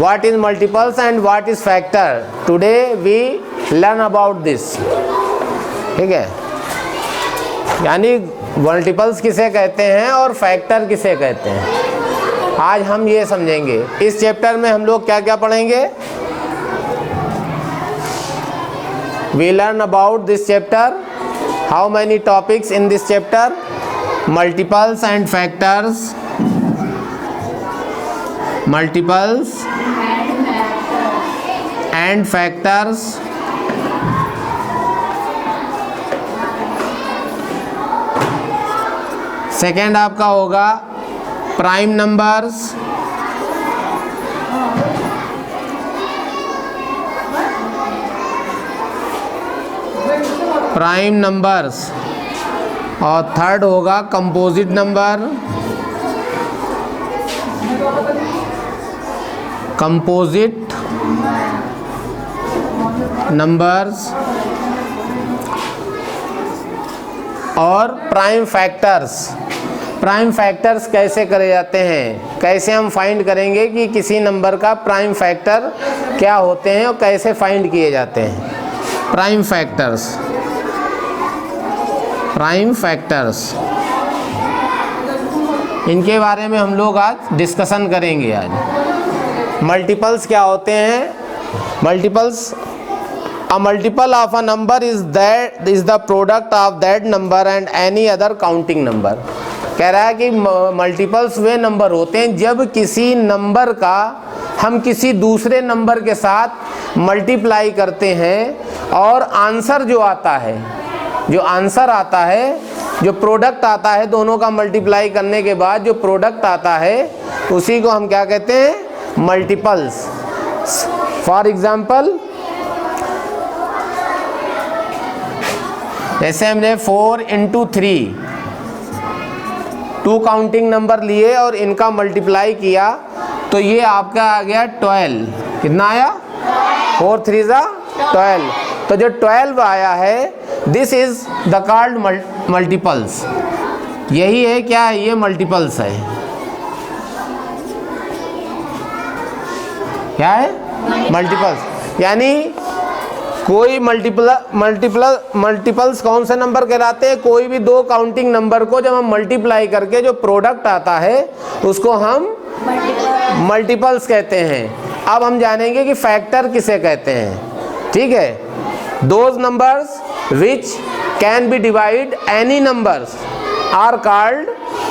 what is multiples and what is factor. Today we learn about this. ठीक है, यानी multiples किसे कहते हैं और फैक्टर किसे कहते हैं, आज हम ये समझेंगे। इस चैप्टर में हम लोग क्या क्या पढ़ेंगे? We learn about this chapter. How many topics in this chapter? Multiples and factors. Multiples and factors. Second आपका होगा प्राइम नंबर्स, प्राइम नंबर्स, और थर्ड होगा कंपोजिट नंबर, कंपोजिट नंबर्स, और प्राइम फैक्टर्स। प्राइम फैक्टर्स कैसे करे जाते हैं, कैसे हम फाइंड करेंगे कि किसी नंबर का प्राइम फैक्टर क्या होते हैं और कैसे फाइंड किए जाते हैं। प्राइम फैक्टर्स, प्राइम फैक्टर्स, इनके बारे में हम लोग आज डिस्कशन करेंगे। आज मल्टीपल्स क्या होते हैं? Multiples, a multiple of a number is the product of that number and any other counting number। कह रहा है कि मल्टीपल्स वे नंबर होते हैं जब किसी नंबर का हम किसी दूसरे नंबर के साथ मल्टीप्लाई करते हैं और आंसर जो आता है, जो आंसर आता है, जो प्रोडक्ट आता है, दोनों का मल्टीप्लाई करने के बाद जो प्रोडक्ट आता है उसी को हम क्या कहते हैं? मल्टीपल्स। फॉर एग्जाम्पल, जैसे हमने 4 into 3 2 काउंटिंग नंबर लिए और इनका मल्टीप्लाई किया तो ये आपका आ गया 12। कितना आया? 4 3 12। तो जो 12 आया है, this is the called multiples. यही है क्या है? ये मल्टीपल्स है। क्या है? मल्टीपल्स। यानी कोई मल्टीपल्स कौन से नंबर कहलाते हैं? कोई भी दो काउंटिंग नंबर को जब हम मल्टीप्लाई करके जो प्रोडक्ट आता है उसको हम मल्टीपल्स कहते हैं। अब हम जानेंगे कि फैक्टर किसे कहते हैं। ठीक है, those numbers which can be divide any numbers are called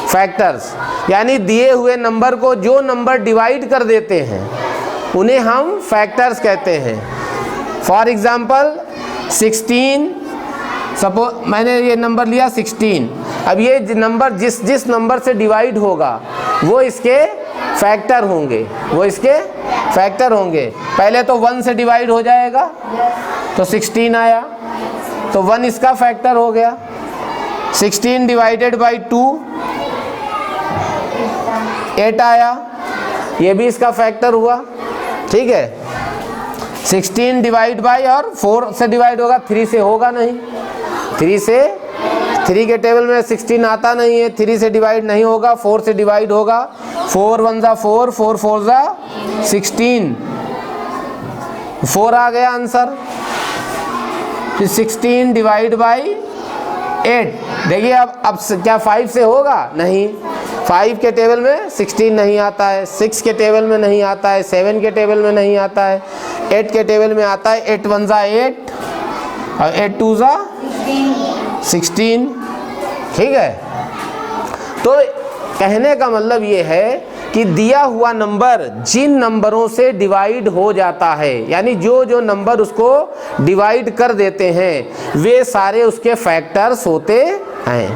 factors. यानी दिए हुए नंबर को जो नंबर डिवाइड कर देते हैं उन्हें हम फैक्टर्स कहते हैं। फॉर एग्जाम्पल 16, सपोज मैंने ये नंबर लिया 16। अब ये नंबर जिस नंबर से डिवाइड होगा वो इसके फैक्टर होंगे, वो इसके फैक्टर होंगे। पहले तो 1 से डिवाइड हो जाएगा तो 16 आया, तो 1 इसका फैक्टर हो गया। 16 डिवाइडेड बाई 2 8 आया, ये भी इसका फैक्टर हुआ। ठीक है, 16 डिवाइड बाई, और 4 से डिवाइड होगा, 3 से होगा नहीं। 3 के टेबल में 16 आता नहीं है, 3 से डिवाइड नहीं होगा, 4 से डिवाइड होगा। 4 1 ज़ा 4, 4 4 ज़ा 16, 4 आ गया आंसर। फिर 16 डिवाइड बाई 8, देखिए अब क्या 5 से होगा? नहीं, 5 के टेबल में 16 नहीं आता है, 6 के टेबल में नहीं आता है, 7 के टेबल में नहीं आता है, 8 के टेबल में आता है। 8 1 ज़ा 8 और 8 2 ज़ा 16। ठीक है, तो कहने का मतलब ये है कि दिया हुआ नंबर जिन नंबरों से डिवाइड हो जाता है, यानी जो नंबर उसको डिवाइड कर देते हैं वे सारे उसके फैक्टर्स होते हैं।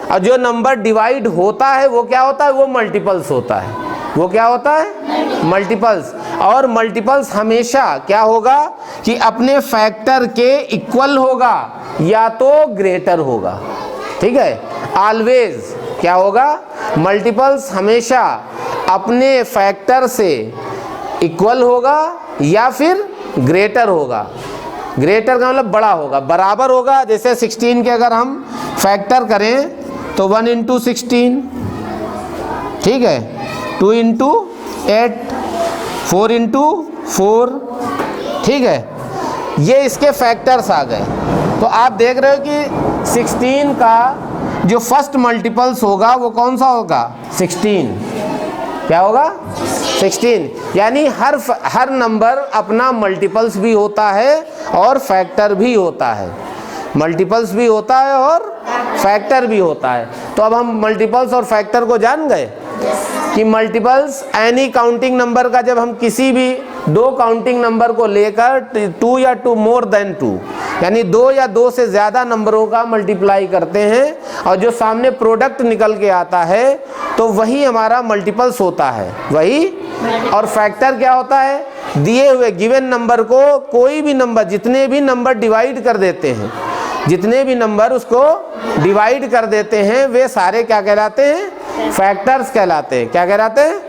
और जो नंबर डिवाइड होता है वो क्या होता है? वो मल्टीपल्स होता है। वो क्या होता है? मल्टीपल्स। और मल्टीपल्स हमेशा क्या होगा कि अपने फैक्टर के इक्वल होगा या तो ग्रेटर होगा। ठीक है, ऑलवेज क्या होगा? मल्टीपल्स हमेशा अपने फैक्टर से इक्वल होगा या फिर ग्रेटर होगा। ग्रेटर का मतलब बड़ा होगा, बराबर होगा। जैसे 16 के अगर हम फैक्टर करें तो 1 into 16, ठीक है, 2 into 8, 4 इंटू 4, ठीक है। ये इसके फैक्टर्स आ गए। तो आप देख रहे हो कि 16 का जो फर्स्ट मल्टीपल्स होगा वो कौन सा होगा? 16। क्या होगा? 16। यानी हर नंबर अपना मल्टीपल्स भी होता है और फैक्टर भी होता है। मल्टीपल्स भी होता है और फैक्टर भी होता है। तो अब हम मल्टीपल्स और फैक्टर को जान गए कि मल्टीपल्स एनी काउंटिंग नंबर का, जब हम किसी भी दो काउंटिंग नंबर को लेकर 2 या 2 मोर देन 2 यानी 2 या 2 से ज़्यादा नंबरों का मल्टीप्लाई करते हैं और जो सामने प्रोडक्ट निकल के आता है तो वही हमारा मल्टीपल्स होता है, वही। और फैक्टर क्या होता है? दिए हुए गिवन नंबर को कोई भी नंबर, जितने भी नंबर डिवाइड कर देते हैं, जितने भी नंबर उसको डिवाइड कर देते हैं वे सारे क्या कहलाते हैं? फैक्टर्स कहलाते हैं। क्या कहलाते हैं?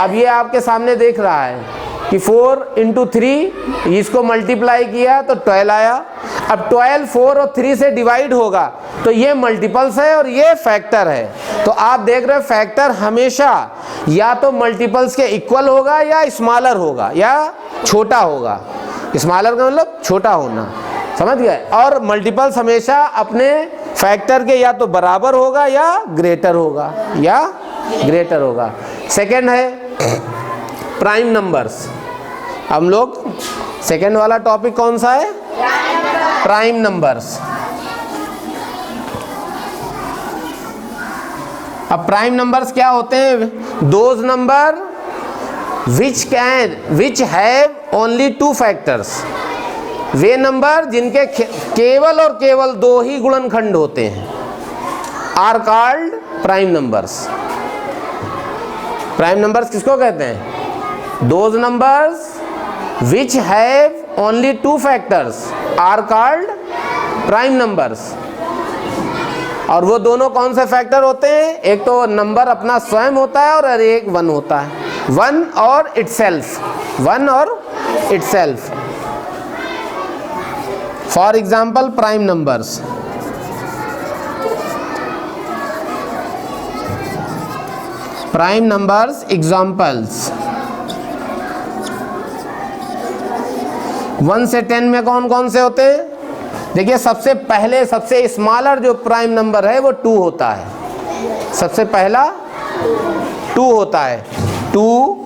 अब ये आपके सामने देख रहा है कि 4 इंटू 3, इसको मल्टीप्लाई किया तो 12 आया। अब 12 4 और 3 से डिवाइड होगा तो ये मल्टीपल्स है और ये फैक्टर है। तो आप देख रहे हो फैक्टर हमेशा या तो मल्टीपल्स के इक्वल होगा या स्मॉलर होगा या छोटा होगा। स्मॉलर का मतलब छोटा होना, समझ गए? और मल्टीपल्स हमेशा अपने फैक्टर के या तो बराबर होगा या ग्रेटर होगा, या ग्रेटर होगा। सेकंड है प्राइम नंबर्स। हम लोग सेकंड वाला टॉपिक कौन सा है? Prime numbers. अब प्राइम नंबर्स क्या होते हैं? Those number which have only 2 factors. वे नंबर जिनके केवल और केवल 2 ही गुणनखंड होते हैं are called prime numbers. Prime numbers किसको कहते हैं? Those numbers which have only 2 factors are called prime numbers. और वो दोनों कौन से फैक्टर होते हैं? एक तो नंबर अपना स्वयं होता है और एक 1 होता है। 1 और इटसेल्फ, 1 और itself. For example prime numbers. Prime numbers examples 1 से 10 में कौन कौन से होते हैं? देखिए सबसे पहले सबसे स्मॉलर जो प्राइम नंबर है वो 2 होता है। सबसे पहला 2 होता है। 2,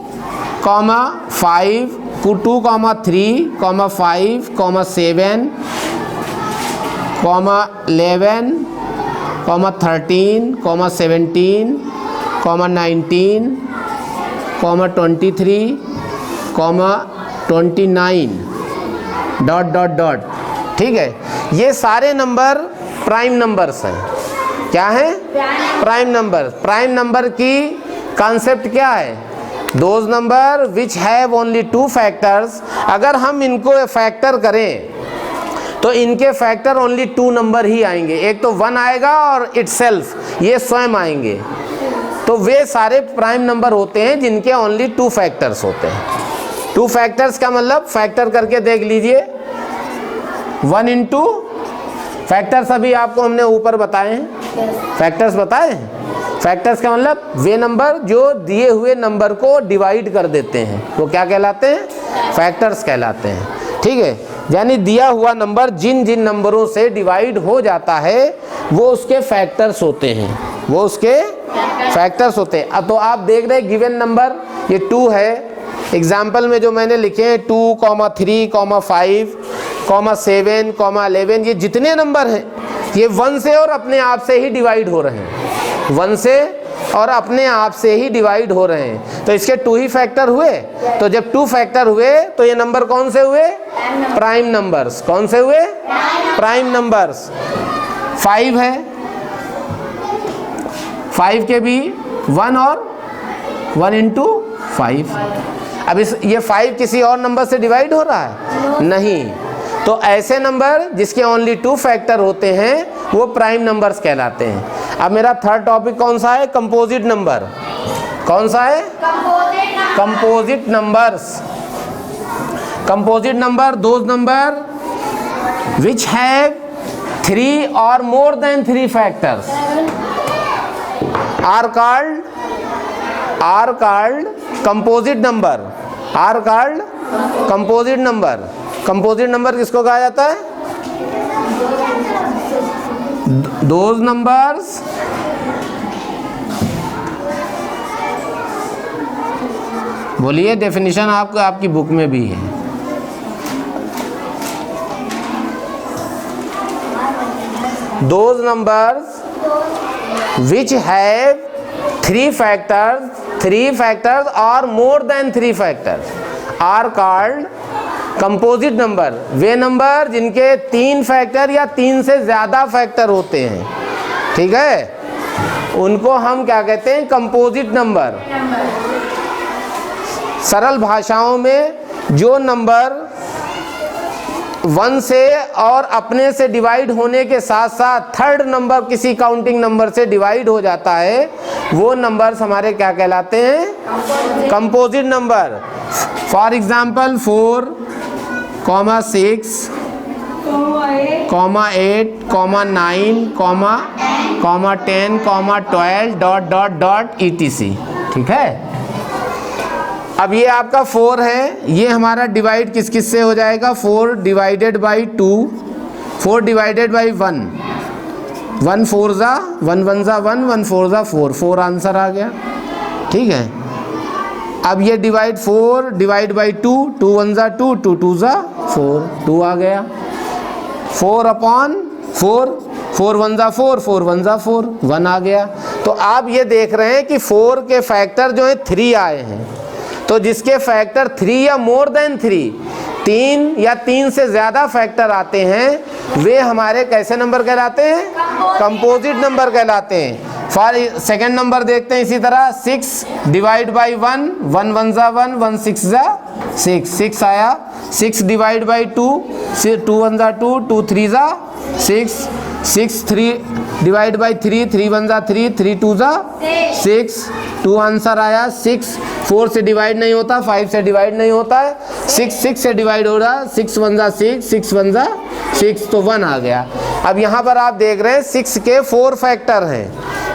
5, 2, 3, 5, 7, 11, 13, 17, 19, 23, 29 ... ठीक है, ये सारे नंबर प्राइम नंबर्स हैं। क्या है? Prime number. प्राइम नंबर की कॉन्सेप्ट क्या है? Those number which have only 2 factors. अगर हम इनको फैक्टर करें तो इनके फैक्टर ओनली 2 नंबर ही आएंगे। एक तो 1 आएगा और इटसेल्फ, ये स्वयं आएंगे। तो वे सारे प्राइम नंबर होते हैं जिनके ओनली 2 फैक्टर्स होते हैं। 2 फैक्टर्स का मतलब फैक्टर करके देख लीजिए। 1 इंटू फैक्टर्स अभी आपको हमने ऊपर बताए हैं, फैक्टर्स बताए हैं। फैक्टर्स का मतलब वे नंबर जो दिए हुए नंबर को डिवाइड कर देते हैं वो क्या कहलाते हैं? फैक्टर्स कहलाते हैं। ठीक है, यानी दिया हुआ नंबर जिन जिन नंबरों से डिवाइड हो जाता है वो उसके फैक्टर्स होते हैं, वो उसके फैक्टर्स होते हैं। अब तो आप देख रहे हैं गिवन नंबर ये 2 है। एग्जाम्पल में जो मैंने लिखे हैं 2, 3, 5, 7, 11, ये जितने नंबर हैं ये 1 से और अपने आप से ही डिवाइड हो रहे हैं। 1 से और अपने आप से ही डिवाइड हो रहे हैं। तो इसके 2 ही फैक्टर हुए। तो जब 2 फैक्टर हुए तो ये नंबर कौन से हुए? Prime numbers. कौन से हुए? Prime numbers. 5 है, 5 के भी 1 और 1 इंटू 5। अब ये 5 किसी और नंबर से डिवाइड हो रहा है? नहीं। तो ऐसे नंबर जिसके ओनली 2 फैक्टर होते हैं वो प्राइम नंबर्स कहलाते हैं। अब मेरा थर्ड टॉपिक कौन सा है? Composite number. कौन सा है? Composite numbers. Composite number those number which have 3 और more than 3 factors are called composite number. Are called composite number. Composite number किसको कहा जाता है? दोज नंबर्स बोलिए, डेफिनेशन आपको आपकी बुक में भी है। Those numbers which have three factors और more than three factors are called composite number. वे नंबर जिनके 3 फैक्टर या 3 से ज़्यादा फैक्टर होते हैं, ठीक है, उनको हम क्या कहते हैं? Composite number. सरल भाषाओं में जो नंबर 1 से और अपने से डिवाइड होने के साथ साथ थर्ड नंबर किसी काउंटिंग नंबर से डिवाइड हो जाता है, वो नंबर्स हमारे क्या कहलाते हैं? Composite number. For example 4, 6, 8, 9, 10, 12 etc। ठीक है। अब ये आपका 4 है, ये हमारा डिवाइड किस किस से हो जाएगा? 4 डिवाइडेड बाई 2, 4 डिवाइडेड बाई 1, 1 4 ज़ा 1 1 ज़ा 1, 1 4 ज़ा 4, 4 आंसर आ गया। ठीक है। अब ये डिवाइड 4 डिवाइड बाई 2, 2 1 ज़ा 2, 2 2 ज़ा 4, 2 आ गया। 4 अपॉन 4, 4 1 ज़ा 4, 4 1 ज़ा 4, 1 आ गया। तो आप ये देख रहे हैं कि 4 के फैक्टर जो है 3 आए हैं। तो जिसके फैक्टर 3 या मोर देन 3 या 3 से ज़्यादा फैक्टर आते हैं, वे हमारे कैसे नंबर कहलाते हैं? कंपोजिट नंबर कहलाते हैं। फॉर सेकेंड नंबर देखते हैं इसी तरह 6 डिवाइड बाई 1, 1 1 ज़ा 1, 1 6 ज़ा 6, 6 आया। 6 डिवाइड बाई 2, 2 1 ज़ा 2, 2 3 ज़ा 6, 6 3 डिवाइड बाई 3, 3 1 ज़ा 3, 3 2 ज़ा 6, 2 आंसर आया। 6 4 से डिवाइड नहीं होता, 5 से डिवाइड नहीं होता है, 6 से डिवाइड हो रहा, 6 1 ज़ा 6, 6 1 ज़ा 6, तो 1 आ गया। अब यहाँ पर आप देख रहे हैं 6 के 4 फैक्टर हैं।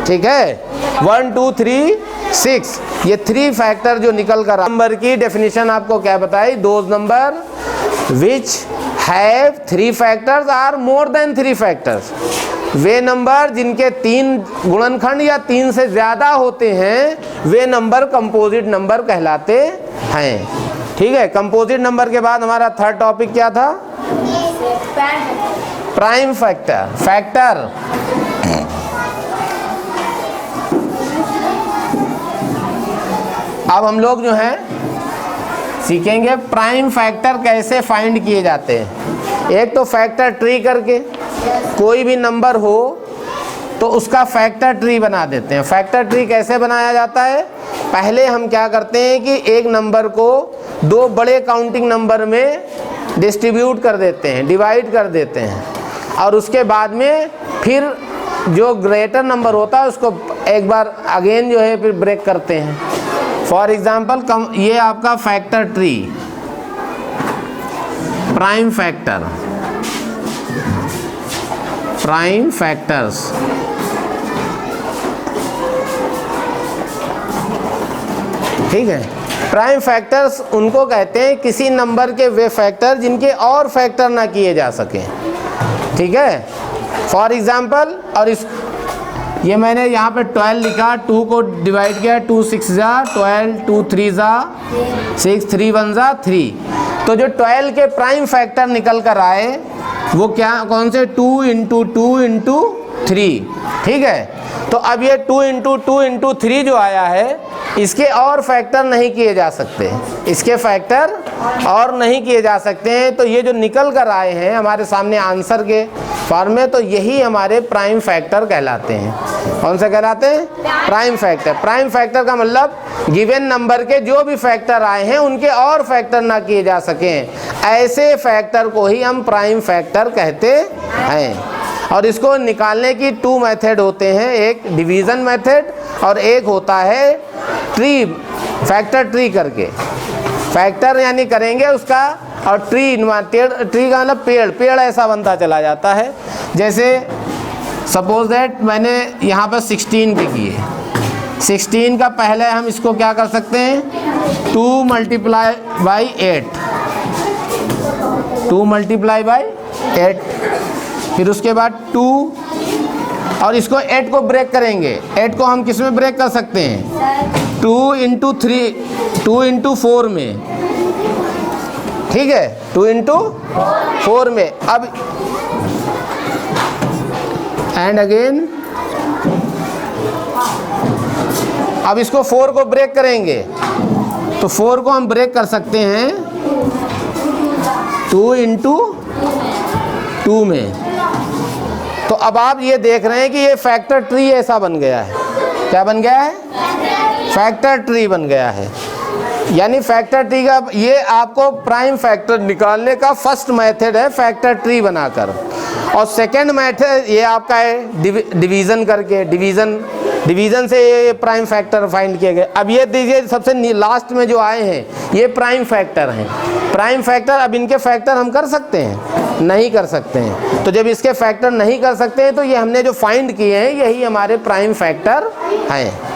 ठीक है, 1 2 3 6, ये 3 फैक्टर जो निकल कर नंबर की डेफिनेशन आपको क्या बताई? Those number which have 3 factors are more than 3 factors. वे नंबर जिनके 3 गुणनखंड या 3 से ज़्यादा होते हैं, वे नंबर कंपोजिट नंबर कहलाते हैं। ठीक है। कंपोजिट नंबर के बाद हमारा थर्ड टॉपिक क्या था? Prime factor. अब हम लोग जो हैं सीखेंगे प्राइम फैक्टर कैसे फाइंड किए जाते हैं। एक तो फैक्टर ट्री करके, कोई भी नंबर हो तो उसका फैक्टर ट्री बना देते हैं। फैक्टर ट्री कैसे बनाया जाता है? पहले हम क्या करते हैं कि एक नंबर को 2 बड़े काउंटिंग नंबर में डिस्ट्रीब्यूट कर देते हैं, डिवाइड कर देते हैं, और उसके बाद में फिर जो ग्रेटर नंबर होता है उसको एक बार अगेन जो है फिर ब्रेक करते हैं। फॉर एग्जाम्पल ये आपका फैक्टर ट्री, प्राइम फैक्टर्स। ठीक है। प्राइम फैक्टर्स उनको कहते हैं किसी नंबर के वे फैक्टर जिनके और फैक्टर ना किए जा सकें। ठीक है। फॉर एग्जाम्पल, और इस ये मैंने यहाँ पे 12 लिखा, 2 को डिवाइड किया, 2 6 ज़ा 12, 2 3 ज़ा 6, 3 1 ज़ा 3। तो जो 12 के प्राइम फैक्टर निकल कर आए वो क्या, कौन से? 2 इंटू 2 इंटू 3। ठीक है। तो अब ये 2 इंटू 2 इंटू 3 जो आया है, इसके और फैक्टर नहीं किए जा सकते, इसके फैक्टर और नहीं किए जा सकते हैं। तो ये जो निकल कर आए हैं हमारे सामने आंसर के फॉर्म में, तो यही हमारे प्राइम फैक्टर कहलाते हैं। कौन से कहलाते हैं? Prime factor. प्राइम फैक्टर का मतलब गिवन नंबर के जो भी फैक्टर आए हैं उनके और फैक्टर ना किए जा सकें, ऐसे फैक्टर को ही हम प्राइम फैक्टर कहते हैं। और इसको निकालने की 2 मेथड होते हैं, एक डिवीज़न मेथड और एक होता है ट्री, फैक्टर ट्री करके। फैक्टर यानी करेंगे उसका, और ट्री का मतलब पेड़ ऐसा बनता चला जाता है। जैसे सपोज दैट मैंने यहाँ पर 16 पे किए, 16 का पहले हम इसको क्या कर सकते हैं, 2 मल्टीप्लाई बाई 8, 2 मल्टीप्लाई बाई 8, फिर उसके बाद 2 और इसको 8 को ब्रेक करेंगे। 8 को हम किस में ब्रेक कर सकते हैं, 2 इंटू 4 में, ठीक है, 2 इंटू 4 में। अब एंड अगेन, अब इसको 4 को ब्रेक करेंगे तो 4 को हम ब्रेक कर सकते हैं 2 इंटू 2 में। तो अब आप ये देख रहे हैं कि ये फैक्टर ट्री ऐसा बन गया है। क्या बन गया है, फैक्टर ट्री बन गया है। यानी फैक्टर ट्री का ये आपको प्राइम फैक्टर निकालने का फर्स्ट मेथड है, फैक्टर ट्री बनाकर। और सेकंड मेथड ये आपका है डिवीज़न करके, डिवीज़न से ये प्राइम फैक्टर फाइंड किए गए। अब ये देखिए सबसे लास्ट में जो आए हैं ये प्राइम फैक्टर हैं। प्राइम फैक्टर, अब इनके फैक्टर हम कर सकते हैं, नहीं कर सकते हैं। तो जब इसके फैक्टर नहीं कर सकते हैं तो ये हमने जो फाइंड किए हैं यही हमारे प्राइम फैक्टर हैं।